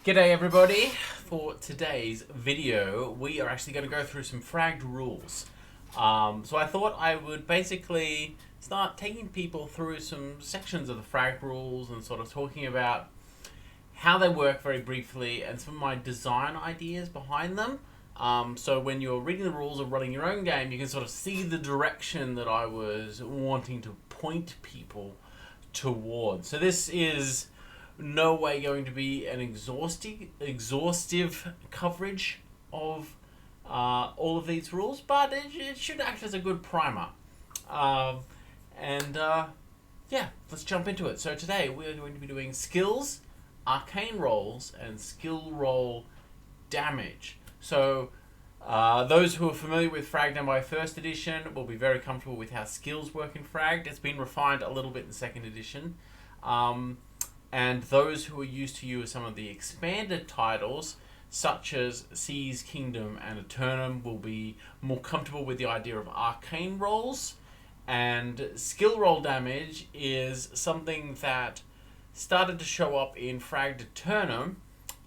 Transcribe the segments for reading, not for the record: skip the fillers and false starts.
G'day everybody. For today's video, we are actually going to go through some Fragged rules. So I thought I would basically start taking people through some sections of the Fragged rules and sort of talking about how they work very briefly and some of my design ideas behind them. So when you're reading the rules or running your own game, you can sort of see the direction that I was wanting to point people towards. So this is no way going to be an exhaustive coverage of all of these rules, but it should act as a good primer. Yeah, let's jump into it. So today we're going to be doing skills, arcane rolls, and skill roll damage. So those who are familiar with Fragged by 1st edition will be very comfortable with how skills work in Fragged. It's been refined a little bit in 2nd edition. And those who are used to use some of the expanded titles, such as Seas, Kingdom, and Eternum, will be more comfortable with the idea of arcane rolls. And skill roll damage is something that started to show up in Fragged Eternum,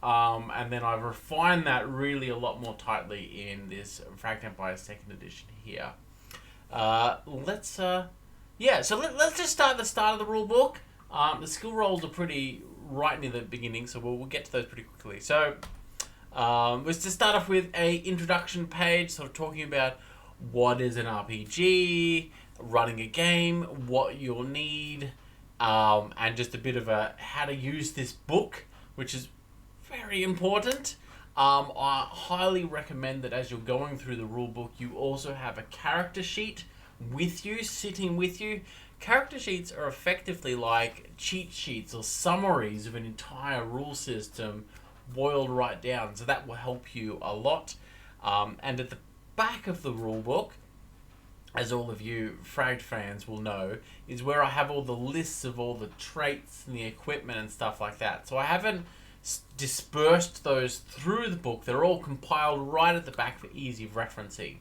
and then I've refined that really a lot more tightly in this Fragged Empire 2nd edition here. Let's just start at the start of the rule book. The skill rolls are pretty right near the beginning, so we'll get to those pretty quickly. So, let's just start off with a introduction page, sort of talking about what is an RPG, running a game, what you'll need, and just a bit of a how to use this book, which is very important. I highly recommend that as you're going through the rule book, you also have a character sheet with you, sitting with you. Character sheets are effectively like cheat sheets or summaries of an entire rule system boiled right down, so that will help you a lot. And at the back of the rule book, as all of you Fragged fans will know, is where I have all the lists of all the traits and the equipment and stuff like that. So I haven't dispersed those through the book. They're all compiled right at the back for easy referencing.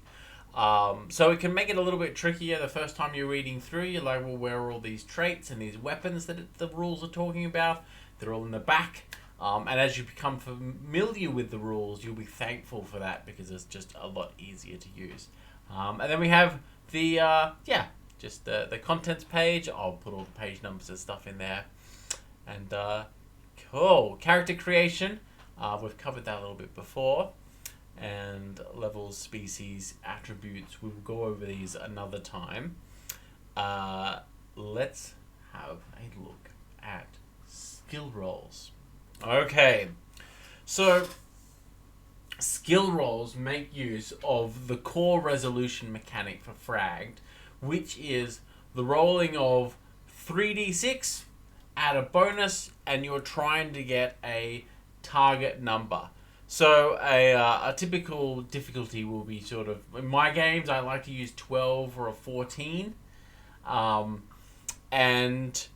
So it can make it a little bit trickier the first time you're reading through. You're like, well, where are all these traits and these weapons that the rules are talking about? They're all in the back. And as you become familiar with the rules, you'll be thankful for that because it's just a lot easier to use. And then we have the contents page. I'll put all the page numbers and stuff in there. And cool. Character creation. We've covered that a little bit before. And levels, species, attributes. We'll go over these another time. Let's have a look at skill rolls. Okay, so skill rolls make use of the core resolution mechanic for Fragged, which is the rolling of 3d6, add a bonus, and you're trying to get a target number. So a typical difficulty will be sort of, in my games, I like to use 12 or a 14. And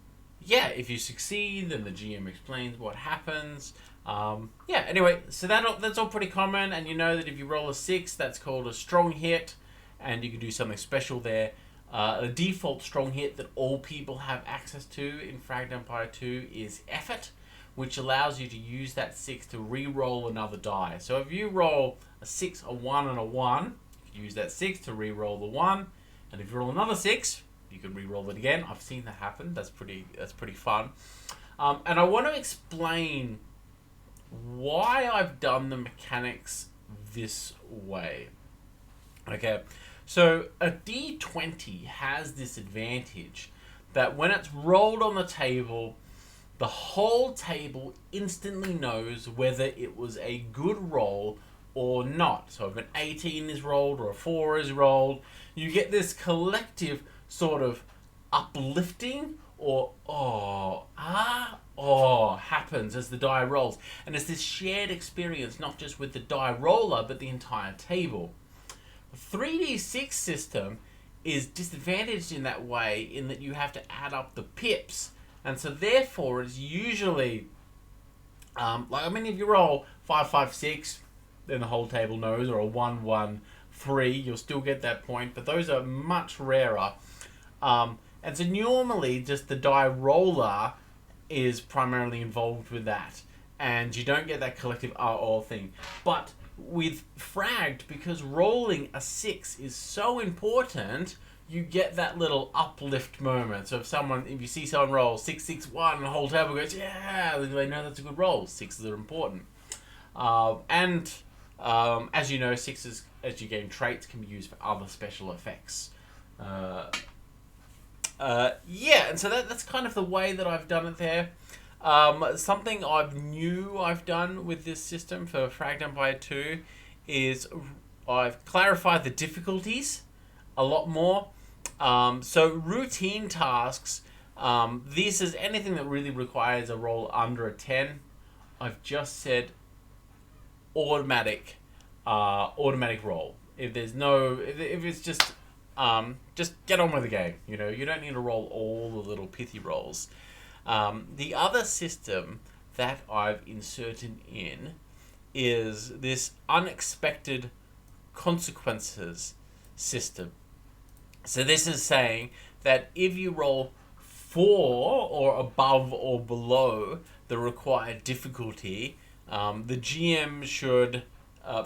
yeah, if you succeed, then the GM explains what happens. Anyway, so that's all pretty common. And you know that if you roll a 6, that's called a strong hit. And you can do something special there. A default strong hit that all people have access to in Fragged Empire 2 is effort, which allows you to use that 6 to re-roll another die. So if you roll a 6, a 1, and a 1, you can use that 6 to re-roll the 1. And if you roll another 6, you can re-roll it again. I've seen that happen. That's pretty fun. And I want to explain why I've done the mechanics this way. Okay, so a D20 has this advantage that when it's rolled on the table, the whole table instantly knows whether it was a good roll or not. So if an 18 is rolled or a 4 is rolled, you get this collective sort of uplifting or happens as the die rolls. And it's this shared experience, not just with the die roller, but the entire table. The 3d6 system is disadvantaged in that way in that you have to add up the pips. And so therefore it's usually, if you roll 5, 5, 6, then the whole table knows, or a 1, 1, 3, you'll still get that point, but those are much rarer. And so normally just the die roller is primarily involved with that. and you don't get that collective all thing. But with Fragged, because rolling a 6 is so important, you get that little uplift moment. So if you see someone roll 661 and the whole table goes, yeah, they know that's a good roll. 6s are important. As you know, 6s, as you gain traits, can be used for other special effects. And so that's kind of the way that I've done it there. Something I've done with this system for Fragged Empire 2 is I've clarified the difficulties a lot more. So routine tasks, this is anything that really requires a roll under a 10. I've just said automatic roll. If it's just get on with the game. You don't need to roll all the little pithy rolls. The other system that I've inserted in is this unexpected consequences system. So this is saying that if you roll 4 or above or below the required difficulty, the GM should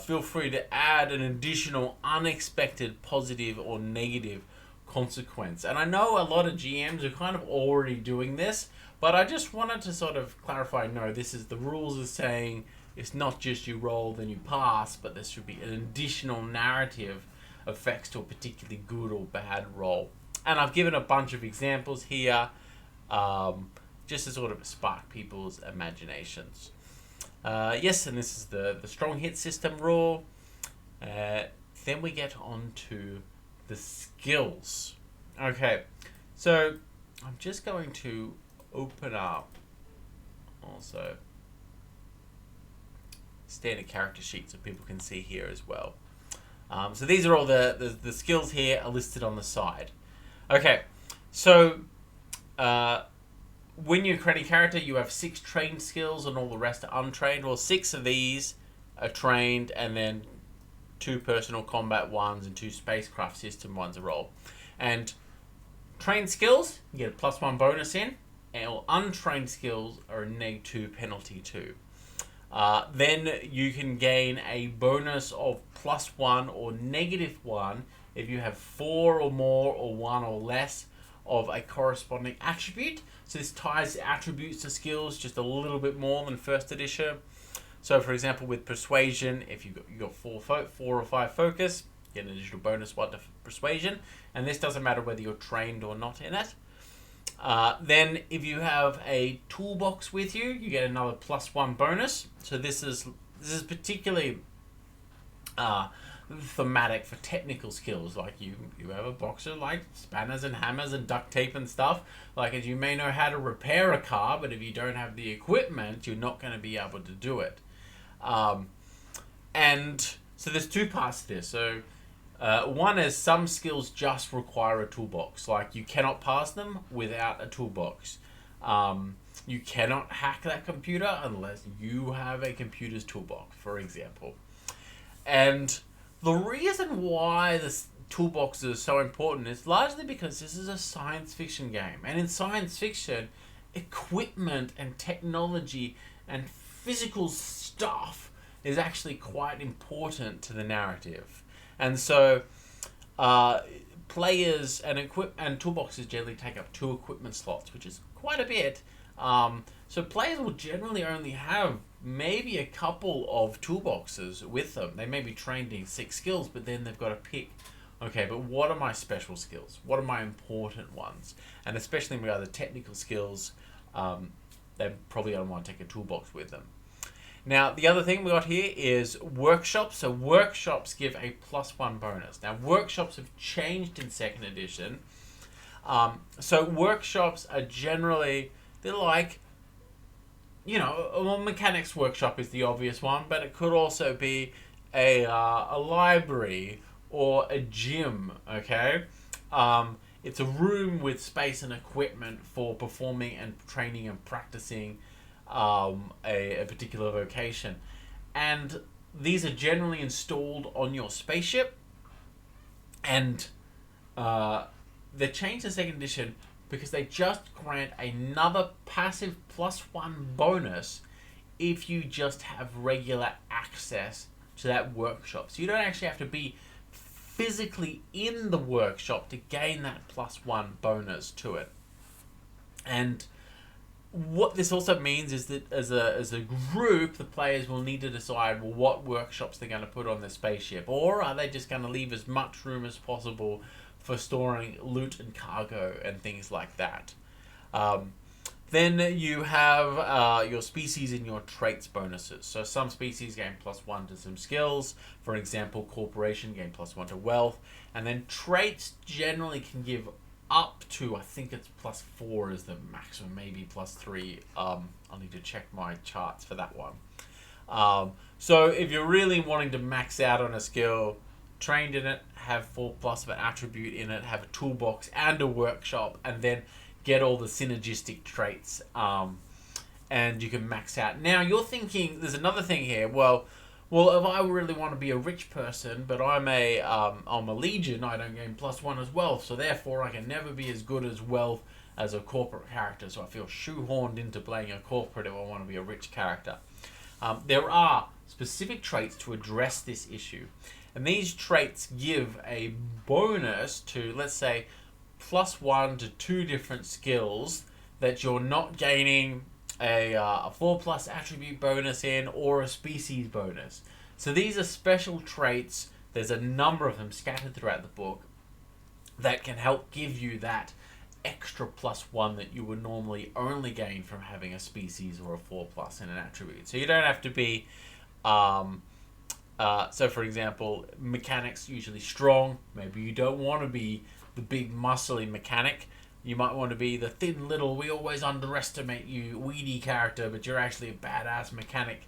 feel free to add an additional unexpected positive or negative consequence. And I know a lot of GMs are kind of already doing this, but I just wanted to sort of clarify, no, this is the rules are saying it's not just you roll then you pass, but there should be an additional narrative effects to a particularly good or bad roll. And I've given a bunch of examples here just to sort of spark people's imaginations. Yes, and this is the strong hit system rule. Then we get on to the skills. Okay, so I'm just going to open up also standard character sheet so people can see here as well. So these are all the skills here are listed on the side. Okay, so when you're creating a character, you have 6 trained skills and all the rest are untrained. Well, 6 of these are trained, and then 2 personal combat ones and 2 spacecraft system ones are rolled. And trained skills, you get a +1 bonus in, and untrained skills are a -2 penalty too. Then you can gain a bonus of +1 or -1 if you have 4 or more or 1 or less of a corresponding attribute. So this ties attributes to skills just a little bit more than first edition. So for example, with persuasion, if you got 4 or 5 focus, you get an additional bonus 1 to persuasion, and this doesn't matter whether you're trained or not in it. Then if you have a toolbox with you, you get another +1 bonus. So this is particularly thematic for technical skills. Like you have a box of like spanners and hammers and duct tape and stuff. Like, as you may know how to repair a car, but if you don't have the equipment, you're not going to be able to do it. And so there's 2 parts to this. So one is some skills just require a toolbox. Like, you cannot pass them without a toolbox. You cannot hack that computer unless you have a computer's toolbox, for example. And the reason why this toolboxes are so important is largely because this is a science fiction game. And in science fiction, equipment and technology and physical stuff is actually quite important to the narrative. And so players and toolboxes generally take up 2 equipment slots, which is quite a bit. So players will generally only have maybe a couple of toolboxes with them. They may be trained in 6 skills, but then they've got to pick, okay, but what are my special skills? What are my important ones? And especially with other technical skills, they probably don't want to take a toolbox with them. Now, the other thing we got here is workshops. So workshops give a +1 bonus. Now, workshops have changed in 2nd edition. So workshops are generally, they're like, a mechanics workshop is the obvious one, but it could also be a library or a gym, okay? It's a room with space and equipment for performing and training and practicing a particular vocation. And these are generally installed on your spaceship, and they changed the 2nd edition because they just grant another passive +1 bonus if you just have regular access to that workshop. So you don't actually have to be physically in the workshop to gain that +1 bonus to it. And what this also means is that as a group, the players will need to decide, well, what workshops they're going to put on their spaceship, or are they just going to leave as much room as possible for storing loot and cargo and things like that. Then you have your species and your traits bonuses. So some species gain +1 to some skills. For example, corporation gain +1 to wealth. And then traits generally can give up to, I think it's +4 is the maximum, maybe +3. I'll need to check my charts for that one. So if you're really wanting to max out on a skill, trained in it, have 4+ of an attribute in it, have a toolbox and a workshop, and then get all the synergistic traits, and you can max out. Now you're thinking, there's another thing here. Well, if I really want to be a rich person, but I'm a legion, I don't gain +1 as wealth, so therefore I can never be as good as wealth as a corporate character. So I feel shoehorned into playing a corporate if I want to be a rich character. There are specific traits to address this issue. And these traits give a bonus to, let's say, +1 to 2 different skills that you're not gaining a 4+ attribute bonus in, or a species bonus. So these are special traits. There's a number of them scattered throughout the book that can help give you that extra +1 that you would normally only gain from having a species or a 4+ in an attribute. So you don't have to be... so for example, mechanics usually strong. Maybe you don't want to be the big muscly mechanic. You might want to be the thin little, we always underestimate you, weedy character, but you're actually a badass mechanic.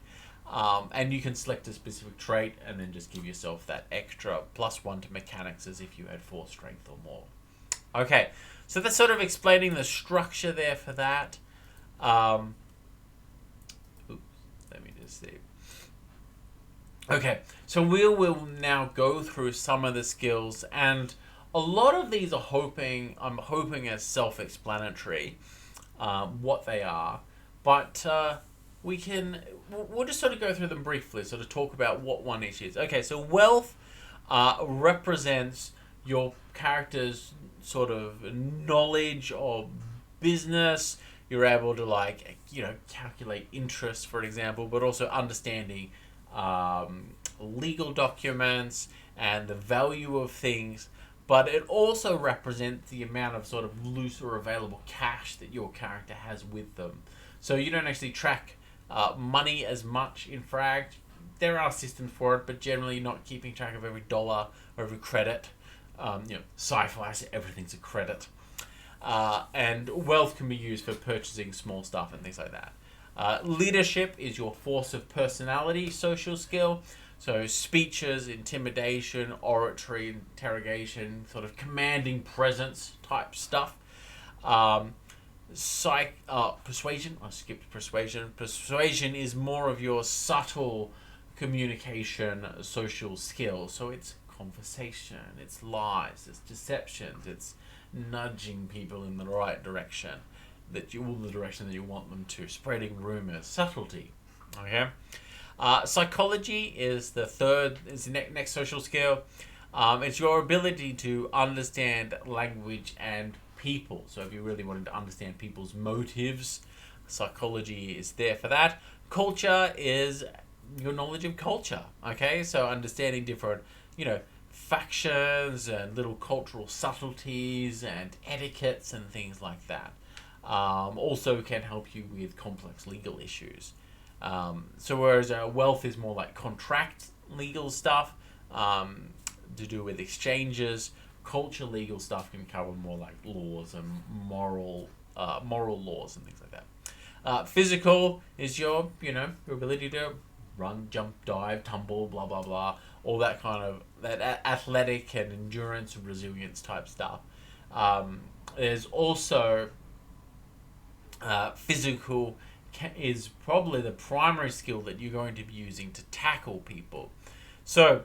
And you can select a specific trait and then just give yourself that extra +1 to mechanics as if you had 4 strength or more. Okay, so that's sort of explaining the structure there for that. Let me just see. Okay, so we will now go through some of the skills, and a lot of these are I'm hoping are self-explanatory, what they are, but we'll just sort of go through them briefly, sort of talk about what one each is. Okay, so wealth represents your character's sort of knowledge of business. You're able to calculate interest, for example, but also understanding legal documents and the value of things. But it also represents the amount of sort of loose or available cash that your character has with them. So you don't actually track money as much in Fragged. There are systems for it, but generally not keeping track of every dollar or every credit. Sci-fi, so everything's a credit. And wealth can be used for purchasing small stuff and things like that. Leadership is your force of personality, social skill. So speeches, intimidation, oratory, interrogation, sort of commanding presence type stuff. Persuasion. I skipped persuasion. Persuasion is more of your subtle communication, social skill. So it's conversation, it's lies, it's deceptions, it's nudging people in the right direction, the direction that you want them to, spreading rumors, subtlety. Okay. Psychology is the next social skill. It's your ability to understand language and people. So if you're really wanting to understand people's motives, psychology is there for that. Culture is your knowledge of culture. Okay, so understanding different, factions and little cultural subtleties and etiquettes and things like that. Also can help you with complex legal issues. So whereas wealth is more like contract legal stuff, to do with exchanges, culture legal stuff can cover more like laws and moral laws and things like that. Physical is your ability to run, jump, dive, tumble, blah blah blah, all that kind of athletic and endurance and resilience type stuff. There's also physical is probably the primary skill that you're going to be using to tackle people. So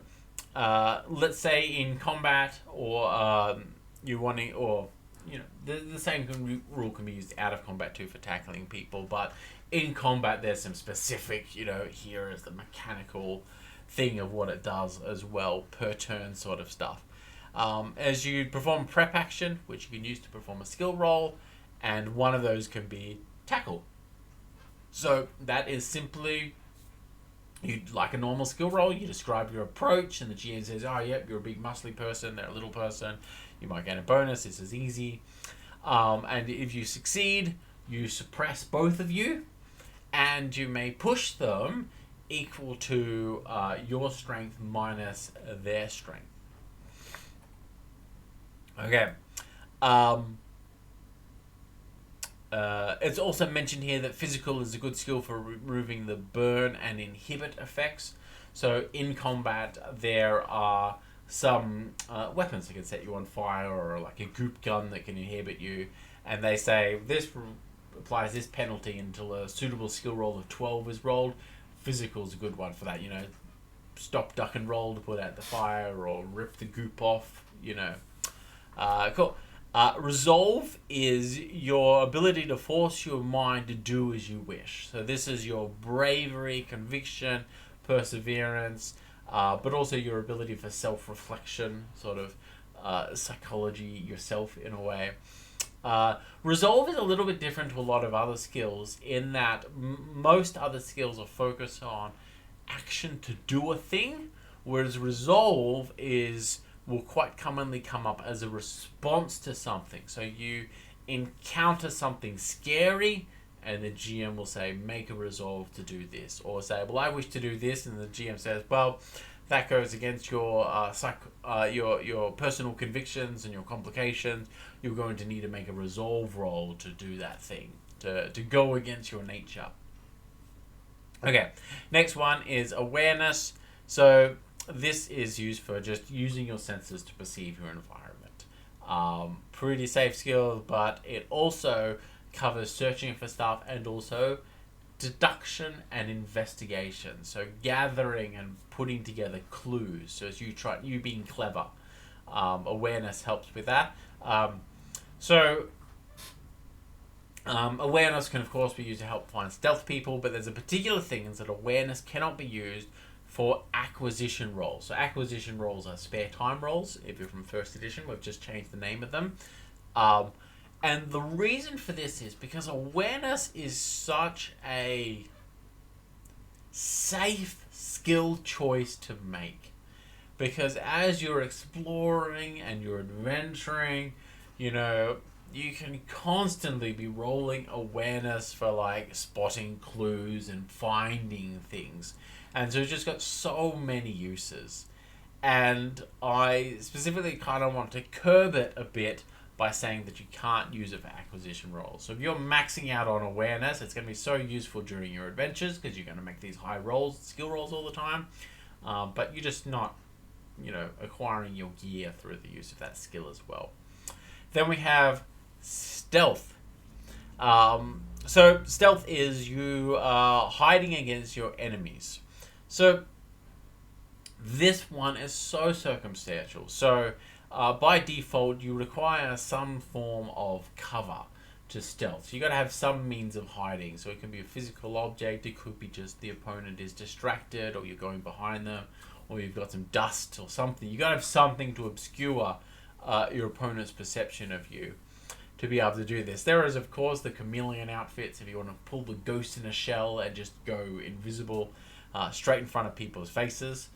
let's say in combat, or the same rule can be used out of combat too for tackling people, but in combat there's some specific, here is the mechanical thing of what it does as well, per turn sort of stuff. As you perform prep action, which you can use to perform a skill roll, and one of those can be tackle. So that is simply, like a normal skill roll, you describe your approach, and the GM says, oh, yep, you're a big muscly person, they're a little person, you might gain a bonus, this is easy. And if you succeed, you suppress both of you, and you may push them equal to your strength minus their strength. Okay. It's also mentioned here that physical is a good skill for removing the burn and inhibit effects. So in combat, there are some weapons that can set you on fire, or like a goop gun that can inhibit you. And they say this applies this penalty until a suitable skill roll of 12 is rolled. Physical is a good one for that, stop, duck, and roll to put out the fire, or rip the goop off, Cool. Resolve is your ability to force your mind to do as you wish. So this is your bravery, conviction, perseverance, but also your ability for self-reflection, sort of psychology yourself in a way. Resolve is a little bit different to a lot of other skills in that most other skills are focused on action to do a thing, whereas resolve will quite commonly come up as a response to something. So you encounter something scary, and the GM will say, make a resolve to do this. Or say, well, I wish to do this, and the GM says, well, that goes against your personal convictions and your complications. You're going to need to make a resolve roll to do that thing, to go against your nature. Okay, next one is awareness. So this is used for just using your senses to perceive your environment. Pretty safe skill, but it also covers searching for stuff and also deduction and investigation. So gathering and putting together clues. So as you being clever. Awareness helps with that. Awareness can of course be used to help find stealth people, but there's a particular thing is that awareness cannot be used for acquisition rolls. So acquisition rolls are spare time rolls. If you're from first edition, we've just changed the name of them. And the reason for this is because awareness is such a safe skill choice to make. Because as you're exploring and you're adventuring, you can constantly be rolling awareness for like spotting clues and finding things. And so it's just got so many uses. And I specifically kind of want to curb it a bit by saying that you can't use it for acquisition rolls. So if you're maxing out on awareness, it's going to be so useful during your adventures because you're going to make these high rolls, skill rolls all the time. But you're just not, acquiring your gear through the use of that skill as well. Then we have stealth. So stealth is you hiding against your enemies. So this one is so circumstantial. So by default, you require some form of cover to stealth. So you got to have some means of hiding. So it can be a physical object. It could be just the opponent is distracted, or you're going behind them, or you've got some dust or something. You got to have something to obscure your opponent's perception of you to be able to do this. There is, of course, the chameleon outfits if you want to pull the ghost in a shell and just go invisible straight in front of people's faces,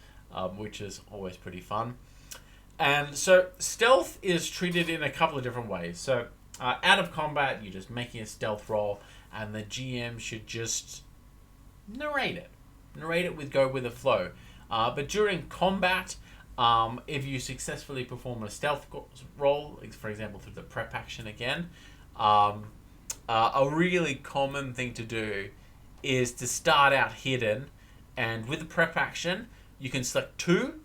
which is always pretty fun. And so stealth is treated in a couple of different ways. So out of combat, you're just making a stealth roll, and the GM should just narrate it. Narrate it with go with the flow. But during combat, if you successfully perform a stealth roll, for example, through the prep action again, a really common thing to do is to start out hidden, and with the prep action, you can select two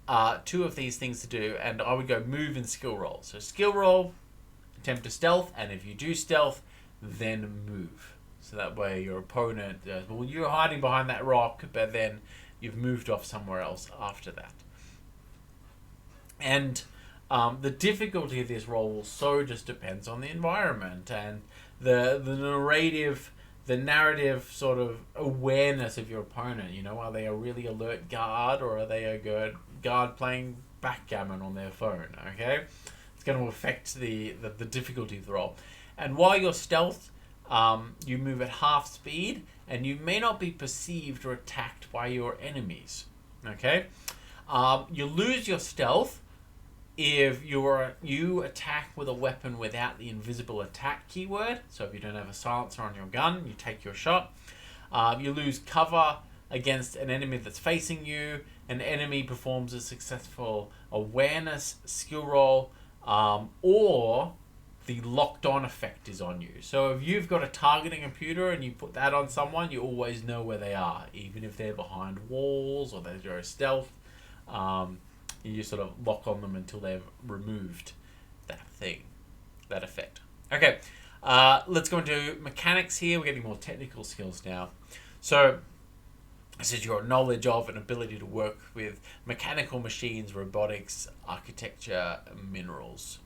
of these things to do, and I would go move and skill roll. So skill roll, attempt to stealth, and if you do stealth, then move. So that way your opponent, well, you're hiding behind that rock, but then you've moved off somewhere else after that. And the difficulty of this roll so just depends on the environment, and the narrative the narrative sort of awareness of your opponent. You know, are they a really alert guard, or are they a good guard playing backgammon on their phone? Okay, it's going to affect the difficulty of the roll. And while you're stealth, you move at half speed, and you may not be perceived or attacked by your enemies. Okay, you lose your stealth if you attack with a weapon without the invisible attack keyword. So if you don't have a silencer on your gun, you take your shot. You lose cover against an enemy that's facing you. An enemy performs a successful awareness skill roll, or the locked on effect is on you. So if you've got a targeting computer and you put that on someone, you always know where they are, even if they're behind walls or they're stealth. You sort of lock on them until they've removed that effect. Okay, let's go into mechanics here. We're getting more technical skills now. So this is your knowledge of and ability to work with mechanical machines, robotics, architecture, minerals.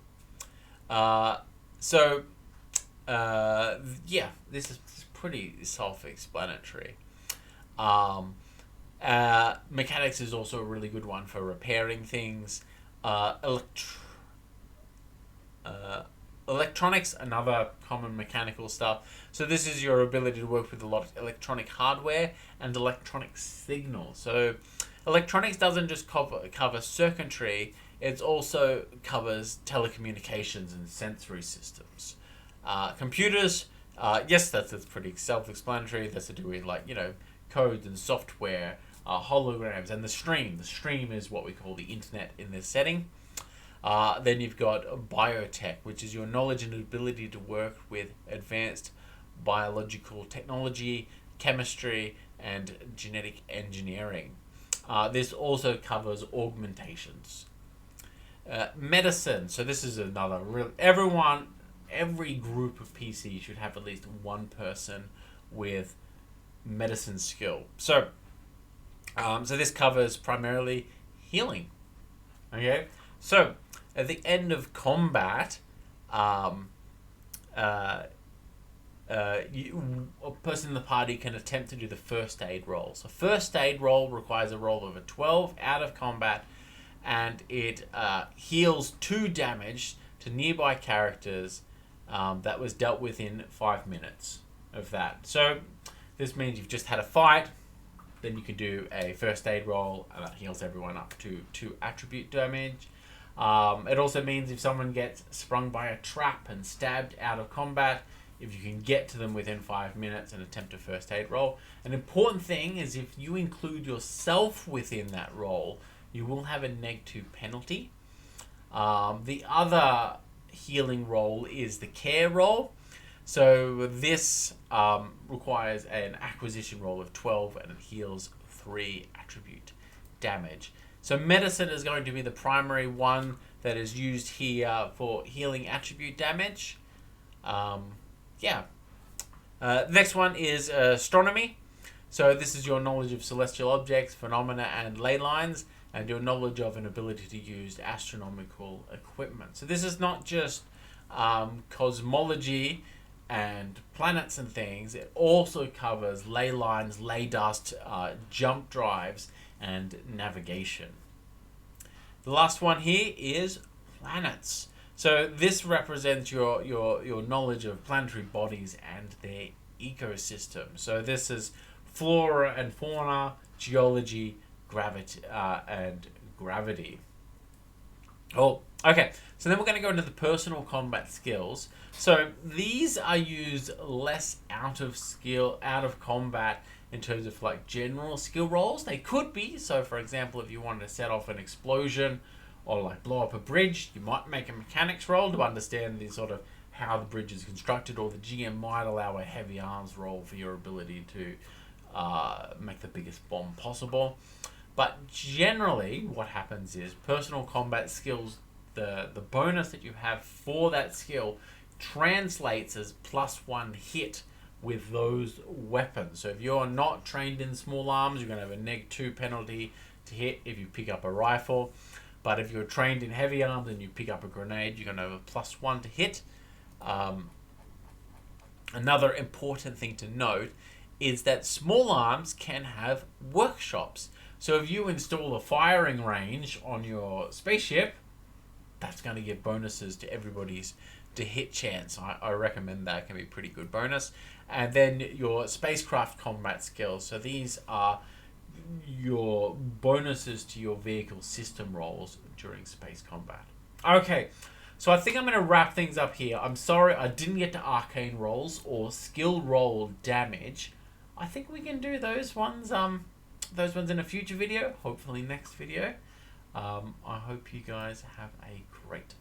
Yeah, this is pretty self-explanatory. Mechanics is also a really good one for repairing things. Electronics, another common mechanical stuff. So this is your ability to work with a lot of electronic hardware and electronic signals. So electronics doesn't just cover circuitry, it also covers telecommunications and sensory systems. Computers, yes, that's pretty self-explanatory. That's to do with, like, you know, codes and software, holograms, and the stream. The stream is what we call the internet in this setting. Then you've got biotech, which is your knowledge and ability to work with advanced biological technology, chemistry, and genetic engineering. This also covers augmentations. Medicine. So this is another real. Every group of PC should have at least one person with medicine skill. So this covers primarily healing. Okay. So at the end of combat, a person in the party can attempt to do the first aid roll. So first aid roll requires a roll of a 12 out of combat, and it heals 2 damage to nearby characters that was dealt with in 5 minutes of that. So this means you've just had a fight, then you can do a first aid roll, and that heals everyone up to 2 attribute damage. It also means if someone gets sprung by a trap and stabbed out of combat, if you can get to them within 5 minutes and attempt a first aid roll. An important thing is if you include yourself within that roll, you will have a -2 penalty. The other healing roll is the care roll. So this requires an acquisition roll of 12, and it heals 3 attribute damage. So medicine is going to be the primary one that is used here for healing attribute damage. Next one is astronomy. So this is your knowledge of celestial objects, phenomena, and ley lines, and your knowledge of and ability to use astronomical equipment. So this is not just cosmology and planets and things. It also covers ley lines, ley dust, jump drives, and navigation. The last one here is planets. So this represents your knowledge of planetary bodies and their ecosystem. So this is flora and fauna, geology, gravity, and gravity. Oh, okay. So then we're going to go into the personal combat skills. So these are used less out of combat in terms of like general skill rolls. They could be. So for example, if you wanted to set off an explosion or like blow up a bridge, you might make a mechanics roll to understand the sort of how the bridge is constructed, or the GM might allow a heavy arms roll for your ability to make the biggest bomb possible. But generally what happens is personal combat skills, the bonus that you have for that skill translates as +1 hit with those weapons. So if you're not trained in small arms, you're going to have a -2 penalty to hit if you pick up a rifle. But if you're trained in heavy arms and you pick up a grenade, you're going to have a +1 to hit. Another important thing to note is that small arms can have workshops. So if you install a firing range on your spaceship, that's going to give bonuses to everybody's to hit chance. I recommend that. It can be a pretty good bonus. And then your spacecraft combat skills. So these are your bonuses to your vehicle system rolls during space combat. Okay, so I think I'm going to wrap things up here. I'm sorry I didn't get to arcane rolls or skill roll damage. I think we can do those ones in a future video, hopefully next video. I hope you guys have a great